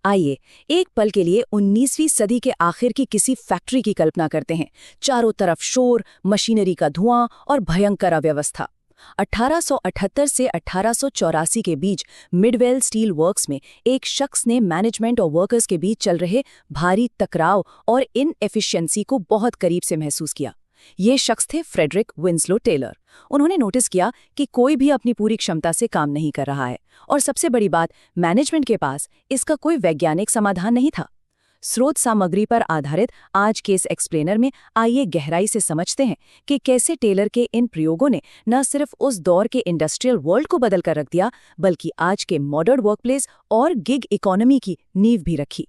आइए एक पल के लिए 19वीं सदी के आखिर की किसी फैक्ट्री की कल्पना करते हैं। चारों तरफ शोर, मशीनरी का धुआं और भयंकर अव्यवस्था। 1878 से 1884 के बीच मिडवेल स्टील वर्क्स में एक शख्स ने मैनेजमेंट और वर्कर्स के बीच चल रहे भारी टकराव और इनएफिशिएंसी को बहुत करीब से महसूस किया। ये शख्स थे फ्रेडरिक विंसलो टेलर। उन्होंने नोटिस किया कि कोई भी अपनी पूरी क्षमता से काम नहीं कर रहा है, और सबसे बड़ी बात, मैनेजमेंट के पास इसका कोई वैज्ञानिक समाधान नहीं था। स्रोत सामग्री पर आधारित आज के इस एक्सप्लेनर में आइए गहराई से समझते हैं कि कैसे टेलर के इन प्रयोगों ने न सिर्फ उस दौर के इंडस्ट्रियल वर्ल्ड को बदल कर रख दिया, बल्कि आज के मॉडर्न वर्कप्लेस और गिग इकोनॉमी की नींव भी रखी।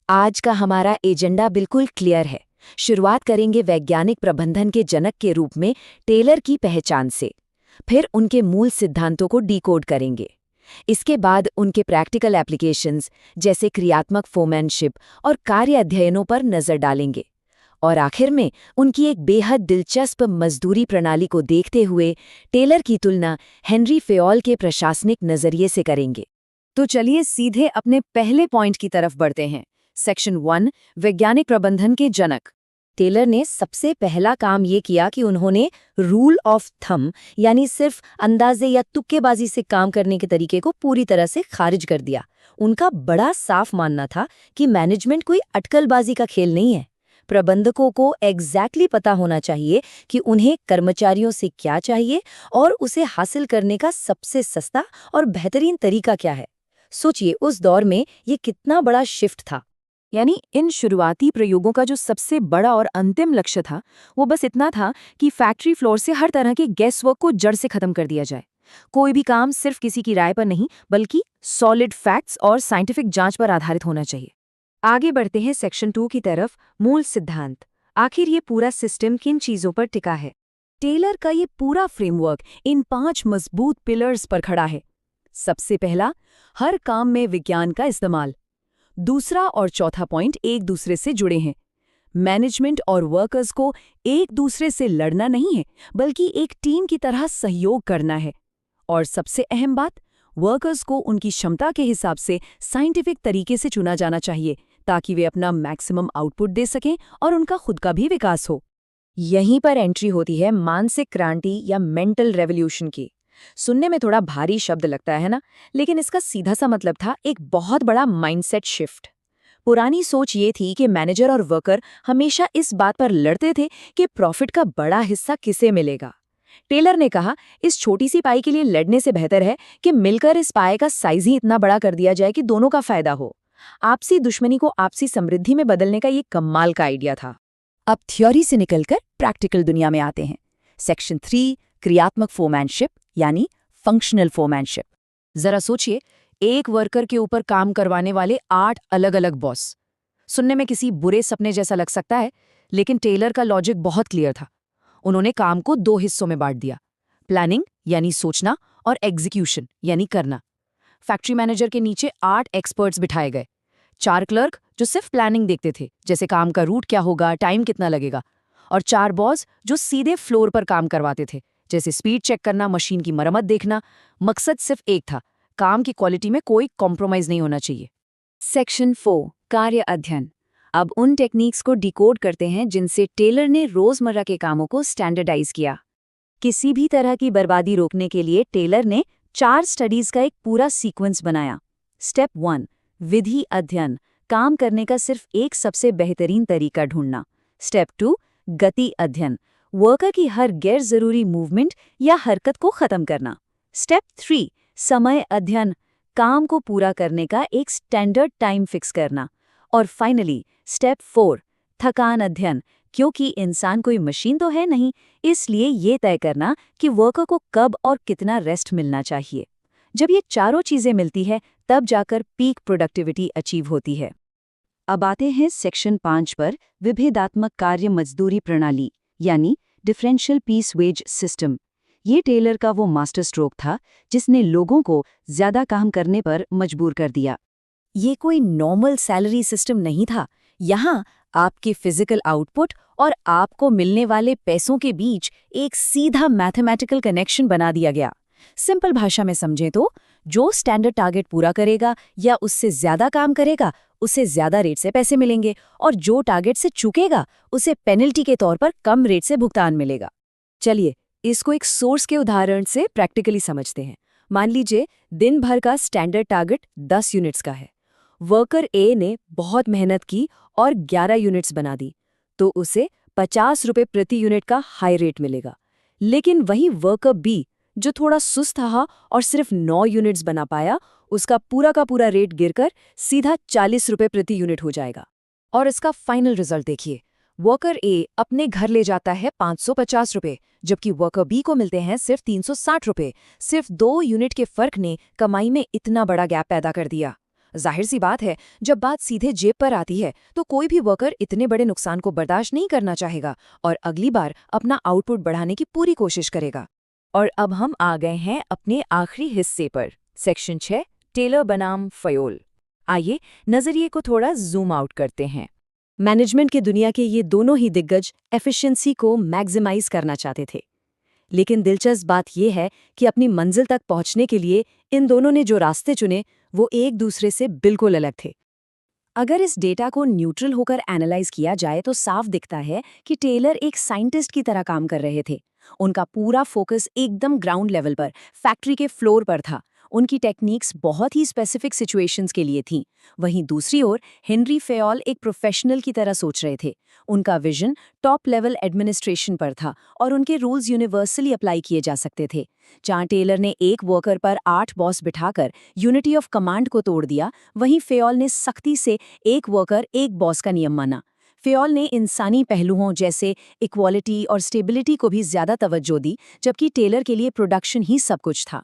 आज का हमारा एजेंडा बिल्कुल क्लियर है। शुरुआत करेंगे वैज्ञानिक प्रबंधन के जनक के रूप में टेलर की पहचान से, फिर उनके मूल सिद्धांतों को डिकोड करेंगे। इसके बाद उनके प्रैक्टिकल एप्लीकेशंस जैसे क्रियात्मक फोमैनशिप और कार्य अध्ययनों पर नजर डालेंगे, और आखिर में उनकी एक बेहद दिलचस्प मजदूरी प्रणाली को देखते हुए टेलर की तुलना हेनरी फेयोल के प्रशासनिक नजरिए से करेंगे। तो चलिए सीधे अपने पहले पॉइंट की तरफ बढ़ते हैं। सेक्शन 1, वैज्ञानिक प्रबंधन के जनक। टेलर ने सबसे पहला काम ये किया कि उन्होंने रूल ऑफ थंब यानी सिर्फ अंदाजे या तुक्केबाजी से काम करने के तरीके को पूरी तरह से खारिज कर दिया। उनका बड़ा साफ मानना था कि मैनेजमेंट कोई अटकलबाजी का खेल नहीं है। प्रबंधकों को एग्जैक्टली पता होना चाहिए कि उन्हें कर्मचारियों से क्या चाहिए और उसे हासिल करने का सबसे सस्ता और बेहतरीन तरीका क्या है। सोचिए उस दौर में ये कितना बड़ा शिफ्ट था। यानी इन शुरुआती प्रयोगों का जो सबसे बड़ा और अंतिम लक्ष्य था, वो बस इतना था कि फैक्ट्री फ्लोर से हर तरह के गेस वर्क को जड़ से खत्म कर दिया जाए। कोई भी काम सिर्फ किसी की राय पर नहीं, बल्कि सॉलिड फैक्ट्स और साइंटिफिक जांच पर आधारित होना चाहिए। आगे बढ़ते हैं सेक्शन 2 की तरफ, मूल सिद्धांत। आखिर ये पूरा सिस्टम किन चीजों पर टिका है? टेलर का ये पूरा फ्रेमवर्क इन 5 मजबूत पिलर्स पर खड़ा है। सबसे पहला, हर काम में विज्ञान का इस्तेमाल। दूसरा और चौथा पॉइंट एक दूसरे से जुड़े हैं। मैनेजमेंट और वर्कर्स को एक दूसरे से लड़ना नहीं है, बल्कि एक टीम की तरह सहयोग करना है। और सबसे अहम बात, वर्कर्स को उनकी क्षमता के हिसाब से साइंटिफिक तरीके से चुना जाना चाहिए, ताकि वे अपना मैक्सिमम आउटपुट दे सकें और उनका खुद का भी विकास हो। यहीं पर एंट्री होती है मानसिक क्रांति या मेंटल रेवोल्यूशन की। सुनने में थोड़ा भारी शब्द लगता है ना, लेकिन इसका सीधा सा मतलब था एक बहुत बड़ा माइंडसेट शिफ्ट। पुरानी सोच ये थी कि मैनेजर और वर्कर हमेशा इस बात पर लड़ते थे कि प्रॉफिट का बड़ा हिस्सा किसे मिलेगा। टेलर ने कहा, इस छोटी सी पाई के लिए लड़ने से बेहतर है कि मिलकर इस पाई का साइज ही इतना बड़ा कर दिया जाए कि दोनों का फायदा हो। आपसी दुश्मनी को आपसी समृद्धि में बदलने का ये कमाल का आइडिया था। अब थ्योरी से निकलकर प्रैक्टिकल दुनिया में आते हैं। सेक्शन 3, क्रियात्मक फोमैनशिप यानी फंक्शनल फोमैनशिप। जरा सोचिए, एक वर्कर के ऊपर काम करवाने वाले 8 अलग अलग बॉस। सुनने में किसी बुरे सपने जैसा लग सकता है, लेकिन टेलर का लॉजिक बहुत क्लियर था। उन्होंने काम को 2 हिस्सों में बांट दिया, प्लानिंग यानी सोचना और एग्जीक्यूशन यानी करना। फैक्ट्री मैनेजर के नीचे 8 एक्सपर्ट्स बिठाए गए। 4 क्लर्क जो सिर्फ प्लानिंग देखते थे, जैसे काम का रूट क्या होगा, टाइम कितना लगेगा, और 4 बॉस जो सीधे फ्लोर पर काम करवाते थे, जैसे स्पीड चेक करना, मशीन की मरम्मत देखना। मकसद सिर्फ एक था, काम की क्वालिटी में कोई कॉम्प्रोमाइज नहीं होना चाहिए। सेक्शन 4, कार्य अध्ययन। अब उन टेक्निक्स को डिकोड करते हैं जिनसे टेलर ने रोजमर्रा के कामों को स्टैंडर्डाइज किया। किसी भी तरह की बर्बादी रोकने के लिए टेलर ने 4 स्टडीज का एक पूरा सीक्वेंस बनाया। स्टेप 1, विधि अध्ययन, काम करने का सिर्फ एक सबसे बेहतरीन तरीका ढूंढना। स्टेप 2, गति अध्ययन, वर्कर की हर गैर जरूरी मूवमेंट या हरकत को खत्म करना। स्टेप 3, समय अध्ययन, काम को पूरा करने का एक स्टैंडर्ड टाइम फिक्स करना। और फाइनली स्टेप 4, थकान अध्ययन, क्योंकि इंसान कोई मशीन तो है नहीं, इसलिए ये तय करना कि वर्कर को कब और कितना रेस्ट मिलना चाहिए। जब ये चारों चीजें मिलती है, तब जाकर पीक प्रोडक्टिविटी अचीव होती है। अब आते हैं सेक्शन 5 पर, विभेदात्मक कार्य मजदूरी प्रणाली यानी डिफरेंशियल पीस वेज सिस्टम। ये टेलर का वो मास्टर स्ट्रोक था जिसने लोगों को ज्यादा काम करने पर मजबूर कर दिया। ये कोई नॉर्मल सैलरी सिस्टम नहीं था। यहाँ आपके फिजिकल आउटपुट और आपको मिलने वाले पैसों के बीच एक सीधा मैथमेटिकल कनेक्शन बना दिया गया। सिंपल भाषा में समझें तो, जो स्टैंडर्ड टारगेट पूरा करेगा या उससे ज्यादा काम करेगा, उसे ज्यादा रेट से पैसे मिलेंगे, और जो टारगेट से चूकेगा उसे पेनल्टी के तौर पर कम रेट से भुगतान मिलेगा। चलिए इसको एक सोर्स के उदाहरण से प्रैक्टिकली समझते हैं। मान लीजिए दिन भर का स्टैंडर्ड टारगेट 10 यूनिट्स का है। वर्कर ए ने बहुत मेहनत की और 11 यूनिट्स बना दी, तो उसे 50 रुपये प्रति यूनिट का हाई रेट मिलेगा। लेकिन वहीं वर्कर बी, जो थोड़ा सुस्त रहा और सिर्फ 9 यूनिट्स बना पाया, उसका पूरा का पूरा रेट गिरकर सीधा 40 रुपये प्रति यूनिट हो जाएगा। और इसका फाइनल रिजल्ट देखिए, वर्कर ए अपने घर ले जाता है 550 रुपये, जबकि वर्कर बी को मिलते हैं सिर्फ 360 रुपये। सिर्फ 2 यूनिट के फर्क ने कमाई में इतना बड़ा गैप पैदा कर दिया। जाहिर सी बात है, जब बात सीधे जेब पर आती है तो कोई भी वर्कर इतने बड़े नुकसान को बर्दाश्त नहीं करना चाहेगा और अगली बार अपना आउटपुट बढ़ाने की पूरी कोशिश करेगा। और अब हम आ गए हैं अपने आखिरी हिस्से पर, सेक्शन 6, टेलर बनाम फयोल। आइए नजरिए को थोड़ा जूम आउट करते हैं। मैनेजमेंट की दुनिया के ये दोनों ही दिग्गज एफिशिएंसी को मैक्सिमाइज करना चाहते थे, लेकिन दिलचस्प बात यह है कि अपनी मंजिल तक पहुंचने के लिए इन दोनों ने जो रास्ते चुने वो एक दूसरे से बिल्कुल अलग थे। अगर इस डेटा को न्यूट्रल होकर एनालाइज किया जाए तो साफ दिखता है कि टेलर एक साइंटिस्ट की तरह काम कर रहे थे। उनका पूरा फोकस एकदम ग्राउंड लेवल पर, फैक्ट्री के फ्लोर पर था। उनकी टेक्निक्स बहुत ही स्पेसिफिक सिचुएशंस के लिए थीं। वहीं दूसरी ओर हेनरी फेयोल एक प्रोफेशनल की तरह सोच रहे थे। उनका विजन टॉप लेवल एडमिनिस्ट्रेशन पर था और उनके रूल्स यूनिवर्सली अप्लाई किए जा सकते थे। जहां टेलर ने एक वर्कर पर 8 बॉस बिठाकर यूनिटी ऑफ कमांड को तोड़ दिया, वहीं फेयोल ने सख्ती से एक वर्कर एक बॉस का नियम माना। फेयोल ने इंसानी पहलुओं जैसे इक्वालिटी और स्टेबिलिटी को भी ज्यादा तवज्जो दी, जबकि टेलर के लिए प्रोडक्शन ही सब कुछ था।